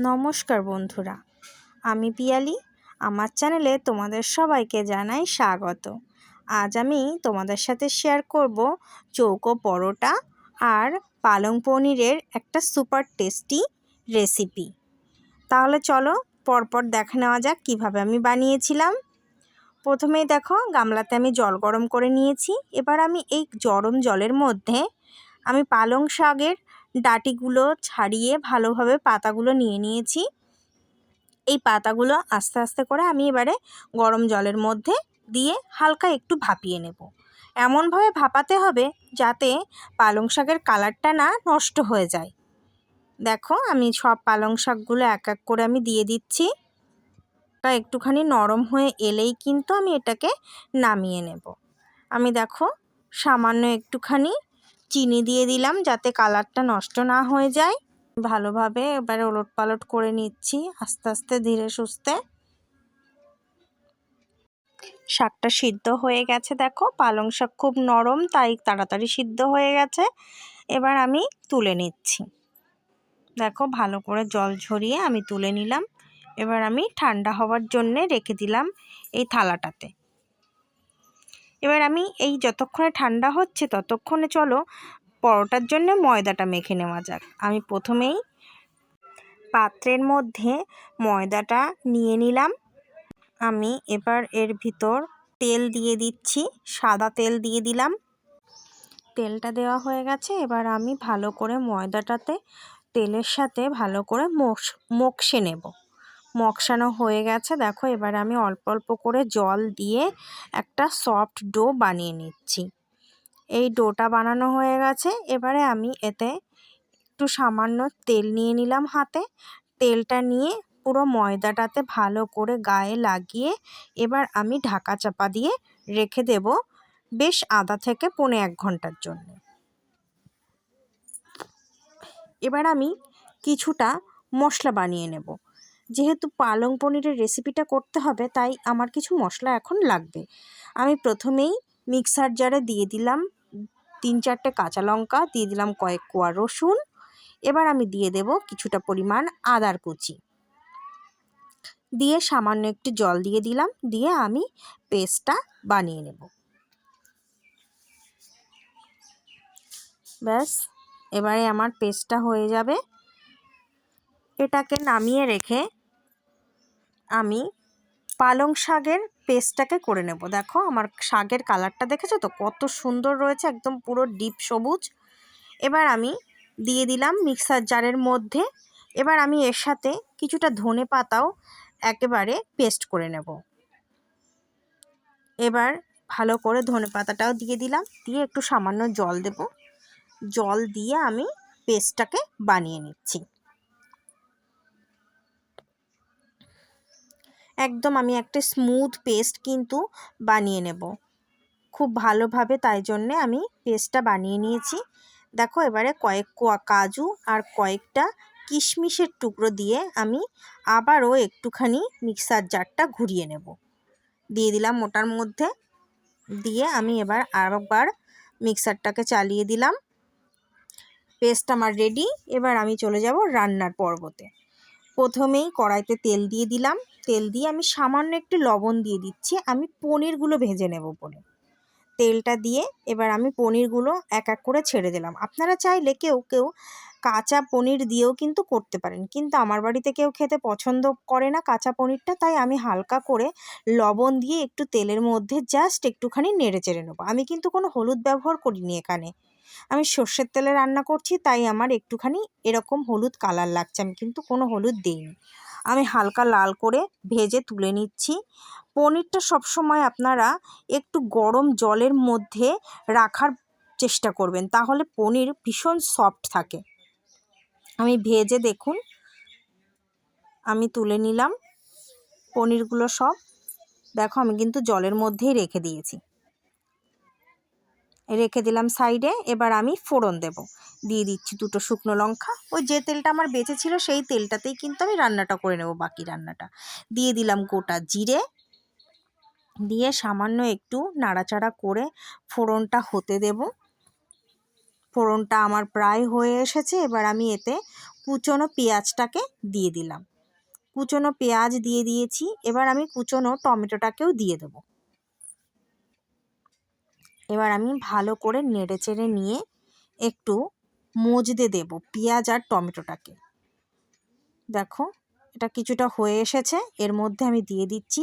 নমস্কার বন্ধুরা, আমি পিয়ালি। আমার চ্যানেলে তোমাদের সবাইকে জানাই স্বাগত। আজ আমি তোমাদের সাথে শেয়ার করব চৌকো পরোটা আর পালং পনিরের একটা সুপার টেস্টি রেসিপি। তাহলে চলো পরপর দেখে নেওয়া যাক কীভাবে আমি বানিয়েছিলাম। প্রথমেই দেখো, গামলাতে আমি জল গরম করে নিয়েছি। এবার আমি এই গরম জলের মধ্যে আমি পালং শাকের ডাঁটিগুলো ছাড়িয়ে ভালোভাবে পাতাগুলো নিয়ে নিয়েছি। এই পাতাগুলো আস্তে আস্তে করে আমি এবারে গরম জলের মধ্যে দিয়ে হালকা একটু ভাপিয়ে নেব। এমনভাবে ভাপাতে হবে যাতে পালং শাকের কালারটা না নষ্ট হয়ে যায়। দেখো, আমি সব পালং শাকগুলো এক এক করে আমি দিয়ে দিচ্ছি। একটুখানি নরম হয়ে এলেই কিন্তু আমি এটাকে নামিয়ে নেব। আমি দেখো সামান্য একটুখানি চিনি দিয়ে দিলাম যাতে কালারটা নষ্ট না হয়ে যায়। ভালোভাবে এবারে ওলট পালট করে নিচ্ছি আস্তে আস্তে ধীরে সুস্থে। শাকটা সিদ্ধ হয়ে গেছে, দেখো পালং শাক খুব নরম, তাই তাড়াতাড়ি সিদ্ধ হয়ে গেছে। এবার আমি তুলে নিচ্ছি। দেখো ভালো করে জল ঝরিয়ে আমি তুলে নিলাম। এবার আমি ঠান্ডা হওয়ার জন্যে রেখে দিলাম এই থালাটাতে। এবার আমি এই যতক্ষণে ঠান্ডা হচ্ছে ততক্ষণে চলো পরোটার জন্য ময়দাটা মেখে নেওয়া যাক। আমি প্রথমেই পাত্রের মধ্যে ময়দাটা নিয়ে নিলাম। আমি এবার এর ভিতর তেল দিয়ে দিচ্ছি, সাদা তেল দিয়ে দিলাম। তেলটা দেওয়া হয়ে গেছে। এবার আমি ভালো করে ময়দাটাতে তেলের সাথে ভালো করে মকসে নেব। মকসানো হয়ে গেছে, দেখো এবার আমি অল্প অল্প করে জল দিয়ে একটা সফট ডো বানিয়ে নিচ্ছি। এই ডোটা বানানো হয়ে গেছে। এবারে আমি এতে একটু সামান্য তেল নিয়ে নিলাম হাতে। তেলটা নিয়ে পুরো ময়দাটাতে ভালো করে গায়ে লাগিয়ে এবার আমি ঢাকা চাপা দিয়ে রেখে দেব বেশ আধা থেকে পৌনে 1 ঘন্টার জন্য। এবার আমি কিছুটা মশলা বানিয়ে নেব। যেহেতু পালং পনিরের রেসিপিটা করতে হবে তাই আমার কিছু মশলা এখন লাগবে। আমি প্রথমেই মিক্সার জারে দিয়ে দিলাম 3-4টে কাঁচা লঙ্কা, দিয়ে দিলাম কয়েক কোয়া রসুন। এবার আমি দিয়ে দেব কিছুটা পরিমাণ আদার কুচি, দিয়ে সামান্য একটু জল দিয়ে দিলাম। দিয়ে আমি পেস্টটা বানিয়ে নেব। ব্যাস, এবারে আমার পেস্টটা হয়ে যাবে। এটাকে নামিয়ে রেখে আমি পালং শাকের পেস্টটাকে করে নেব। দেখো আমার শাকের কালারটা দেখেছো তো কত সুন্দর রয়েছে, একদম পুরো ডিপ সবুজ। এবার আমি দিয়ে দিলাম মিক্সার জারের মধ্যে। এবার আমি এর সাথে কিছুটা ধনে পাতাও একেবারে পেস্ট করে নেব। এবার ভালো করে ধনে পাতাটাও দিয়ে দিলাম, দিয়ে একটু সামান্য জল দেব। জল দিয়ে আমি পেস্টটাকে বানিয়ে নিচ্ছি। একদম আমি একটা স্মুথ পেস্ট কিন্তু বানিয়ে নেব খুব ভালোভাবে, তাই জন্যে আমি পেস্টটা বানিয়ে নিয়েছি। দেখো এবারে কয়েক কোয়া কাজু আর কয়েকটা কিশমিশের টুকরো দিয়ে আমি আবারও একটুখানি মিক্সার জারটা ঘুরিয়ে নেব। দিয়ে দিলাম ওটার মধ্যে। দিয়ে আমি এবার আরেকবার মিক্সারটাকে চালিয়ে দিলাম। পেস্ট আমার রেডি। এবার আমি চলে যাব রান্নার পর্বতে। প্রথমেই কড়াইতে তেল দিয়ে দিলাম। তেল দিয়ে আমি সামান্য একটু লবণ দিয়ে দিচ্ছি, আমি পনিরগুলো ভেজে নেব বলে। তেলটা দিয়ে এবার আমি পনিরগুলো এক এক করে ছেড়ে দিলাম। আপনারা চাইলে কেউ কেউ কাঁচা পনির দিয়েও কিন্তু করতে পারেন, কিন্তু আমার বাড়িতে কেউ খেতে পছন্দ করে না কাঁচা পনিরটা, তাই আমি হালকা করে লবণ দিয়ে একটু তেলের মধ্যে জাস্ট একটুখানি নেড়ে চেড়ে নেবো। আমি কিন্তু কোনো হলুদ ব্যবহার করিনি এখানে, আমি সর্ষের তেলে রান্না করছি, তাই আমার একটুখানি এরকম হলুদ কালার লাগছে। আমি কিন্তু কোনো হলুদ দিইনি। আমি হালকা লাল করে ভেজে তুলে নিচ্ছি। পনিরটা সবসময় আপনারা একটু গরম জলের মধ্যে রাখার চেষ্টা করবেন, তাহলে পনির ভীষণ সফট থাকে। আমি ভেজে দেখুন আমি তুলে নিলাম পনিরগুলো সব। দেখো আমি কিন্তু জলের মধ্যেই রেখে দিয়েছি, রেখে দিলাম সাইডে। এবার আমি ফোড়ন দেব। দিয়ে দিচ্ছি 2টো শুকনো লঙ্কা। ওই যে তেলটা আমার বেঁচে ছিল সেই তেলটাতেই কিন্তু আমি রান্নাটা করে নেব, বাকি রান্নাটা। দিয়ে দিলাম গোটা জিরে, দিয়ে সামান্য একটু নাড়াচাড়া করে ফোড়নটা হতে দেব। ফোড়নটা আমার প্রায় হয়ে এসেছে। এবার আমি এতে কুচনো পেঁয়াজটাকে দিয়ে দিলাম। কুচনো পেঁয়াজ দিয়ে দিয়েছি। এবার আমি কুচনো টমেটোটাকেও দিয়ে দেবো। এবার আমি ভালো করে নেড়েচেড়ে নিয়ে একটু মজতে দেব পেঁয়াজ আর টমেটোটাকে। দেখো এটা কিছুটা হয়ে এসেছে। এর মধ্যে আমি দিয়ে দিচ্ছি,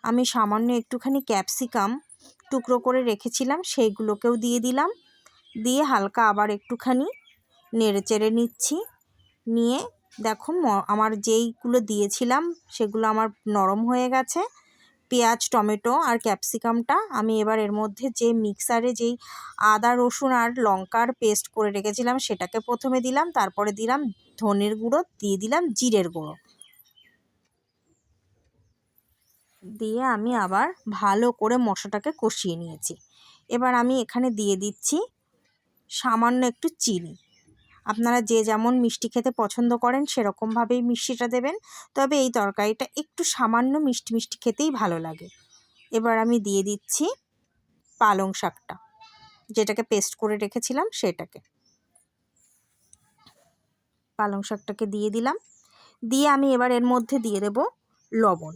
আমি সামান্য একটুখানি ক্যাপসিকাম টুকরো করে রেখেছিলাম, সেইগুলোকেও দিয়ে দিলাম। দিয়ে হালকা আবার একটুখানি নেড়েচেড়ে নিচ্ছি। নিয়ে দেখো আমার যেইগুলো দিয়েছিলাম সেগুলো আমার নরম হয়ে গেছে। পেঁয়াজ, টমেটো আর ক্যাপসিকামটা আমি এবার এর মধ্যে যে মিক্সারে যেই আদা, রসুন আর লঙ্কার পেস্ট করে রেখেছিলাম সেটাকে প্রথমে দিলাম। তারপরে দিলাম ধনের গুঁড়ো, দিয়ে দিলাম জিরের গুঁড়ো। দিয়ে আমি আবার ভালো করে মশলাটাকে কষিয়ে নিয়েছি। এবার আমি এখানে দিয়ে দিচ্ছি সামান্য একটু চিনি। আপনারা যে যেমন মিষ্টি খেতে পছন্দ করেন সেরকমভাবেই মিষ্টিটা দেবেন, তবে এই তরকারিটা একটু সামান্য মিষ্টি মিষ্টি খেতেই ভালো লাগে। এবার আমি দিয়ে দিচ্ছি পালং শাকটা, যেটাকে পেস্ট করে রেখেছিলাম সেটাকে। পালং শাকটাকে দিয়ে দিলাম। দিয়ে আমি এবার এর মধ্যে দিয়ে দেব লবণ,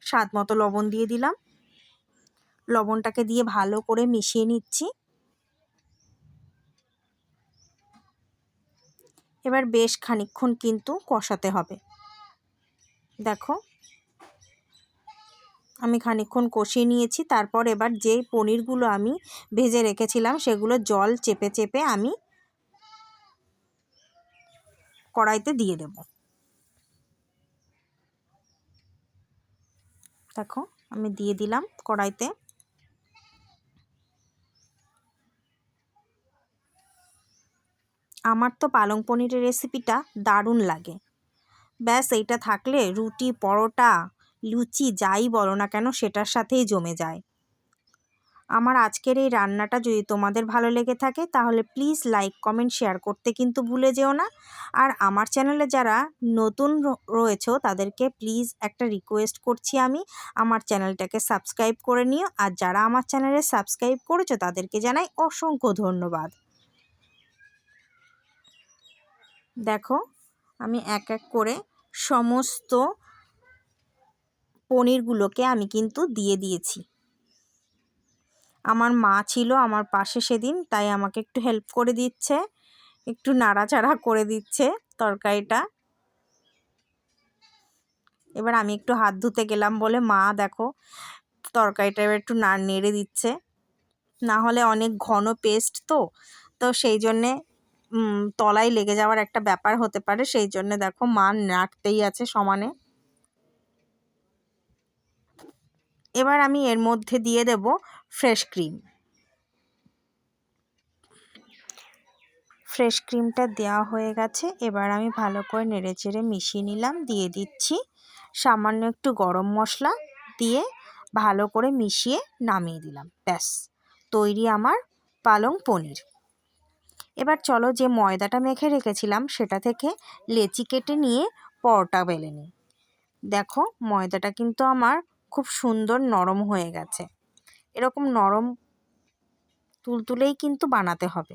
স্বাদ মতো লবণ দিয়ে দিলাম। লবণটাকে দিয়ে ভালো করে মিশিয়ে নিচ্ছি। এবার বেশ খানিকক্ষণ কিন্তু কষাতে হবে। দেখো আমি খানিকক্ষণ কষিয়ে নিয়েছি। তারপর এবার যেই পনিরগুলো আমি ভেজে রেখেছিলাম সেগুলো জল চেপে চেপে আমি কড়াইতে দিয়ে দেব। দেখো আমি দিয়ে দিলাম কড়াইতে। আমার তো পালং পনিরের রেসিপিটা দারুণ লাগে। ব্যাস এইটা থাকলে রুটি, পরোটা, লুচি যাই বলো না কেন সেটার সাথেই জমে যায়। আমার আজকের এই রান্নাটা যদি তোমাদের ভালো লেগে থাকে তাহলে প্লিজ লাইক, কমেন্ট, শেয়ার করতে কিন্তু ভুলে যেও না। আর আমার চ্যানেলে যারা নতুন রয়েছো তাদেরকে প্লিজ একটা রিকোয়েস্ট করছি, আমি আমার চ্যানেলটাকে সাবস্ক্রাইব করে নিও। আর যারা আমার চ্যানেলে সাবস্ক্রাইব করেছো তাদেরকে জানাই অসংখ্য ধন্যবাদ। দেখো আমি এক এক করে সমস্ত পনিরগুলোকে আমি কিন্তু দিয়ে দিয়েছি। আমার মা ছিল আমার পাশে সেদিন, তাই আমাকে একটু হেল্প করে দিচ্ছে, একটু নাড়াচাড়া করে দিচ্ছে তরকারিটা। এবার আমি একটু হাত ধুতে গেলাম বলে মা দেখো তরকারিটা এবার একটু নেড়ে দিচ্ছে, না হলে অনেক ঘন পেস্ট তো তো সেই জন্যে তলায় লেগে যাওয়ার একটা ব্যাপার হতে পারে, সেই জন্য দেখো মা নাড়তেই আছে সমানে। এবার আমি এর মধ্যে দিয়ে দেব ফ্রেশ ক্রিম। ফ্রেশ ক্রিমটা দেওয়া হয়ে গেছে। এবার আমি ভালো করে নেড়েচেড়ে মিশিয়ে নিলাম। দিয়ে দিচ্ছি সামান্য একটু গরম মশলা, দিয়ে ভালো করে মিশিয়ে নামিয়ে দিলাম। ব্যাস তৈরি আমার পালং পনির। এবার চলো যে ময়দাটা মেখে রেখেছিলাম সেটা থেকে লেচি কেটে নিয়ে পরোটা বেলে নিই। দেখো ময়দাটা কিন্তু আমার খুব সুন্দর নরম হয়ে গেছে। এরকম নরম তুলতুলেই কিন্তু বানাতে হবে।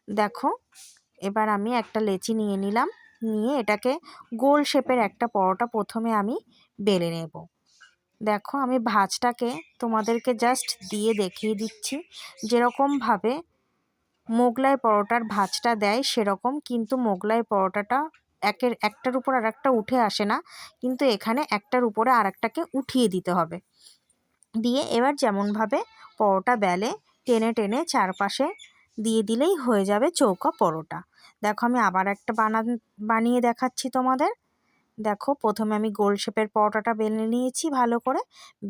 দেখো এবার আমি একটা লেচি নিয়ে নিলাম, নিয়ে এটাকে গোল শেপের একটা পরোটা প্রথমে আমি বেলে নেব। দেখো আমি ভাঁজটাকে তোমাদেরকে জাস্ট দিয়ে দেখিয়ে দিচ্ছি, যেরকমভাবে মোগলাই পরোটার ভাঁজটা দেয় সেরকম, কিন্তু মোগলাই পরোটাটা একটার উপর আর একটা উঠে আসে না, কিন্তু এখানে একটার উপরে আর একটাকে উঠিয়ে দিতে হবে। দিয়ে এবার যেমনভাবে পরোটা বেলে টেনে টেনে চারপাশে দিয়ে দিলেই হয়ে যাবে চৌকো পরোটা। দেখো আমি আবার একটা বানিয়ে দেখাচ্ছি তোমাদের। দেখো প্রথমে আমি গোল শেপের পরোটাটা বেলে নিয়েছি, ভালো করে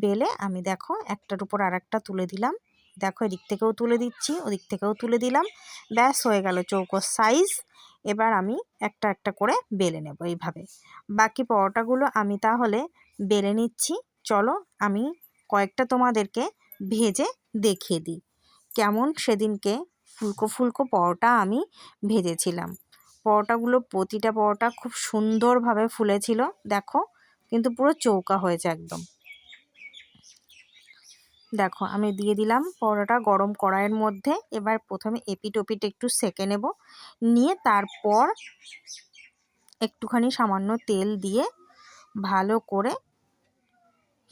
বেলে আমি দেখো একটার উপর আর একটা তুলে দিলাম। দেখো এদিক থেকেও তুলে দিচ্ছি, ওদিক থেকেও তুলে দিলাম। ব্যাস হয়ে গেল চৌকো সাইজ। এবার আমি একটা একটা করে বেলে নেব এইভাবে। বাকি পরোটাগুলো আমি তাহলে বেলে নিচ্ছি। চলো আমি কয়েকটা তোমাদেরকে ভেজে দেখিয়ে দিই কেমন সেদিনকে ফুলকো ফুলকো পরোটা আমি ভেজেছিলাম। পরোটাগুলো প্রতিটা পরোটা খুব সুন্দরভাবে ফুলেছিল। দেখো কিন্তু পুরো চৌকা হয়েছে একদম। দেখো আমি দিয়ে দিলাম পরোটা গরম কড়াইয়ের মধ্যে। এবার প্রথমে এপিট ওপিট একটু সেঁকে নেব, নিয়ে তারপর একটুখানি সামান্য তেল দিয়ে ভালো করে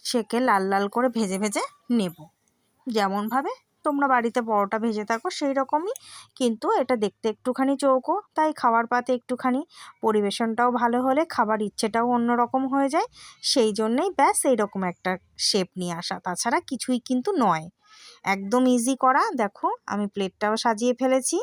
সেকে লাল লাল করে ভেজে ভেজে নেব। যেমনভাবে তোমরা বাড়িতে পরোটা ভেজে থাকো সেই রকমই, কিন্তু এটা দেখতে একটুখানি চৌকো, তাই খাওয়ার পাতে একটুখানি পরিবেশনটাও ভালো হলে খাবার ইচ্ছেটাও অন্যরকম হয়ে যায়। সেই জন্যেই ব্যাস এইরকম একটা শেপ নিয়ে আসা, তাছাড়া কিছুই কিন্তু নয়, একদম ইজি করা। দেখো আমি প্লেটটাও সাজিয়ে ফেলেছি।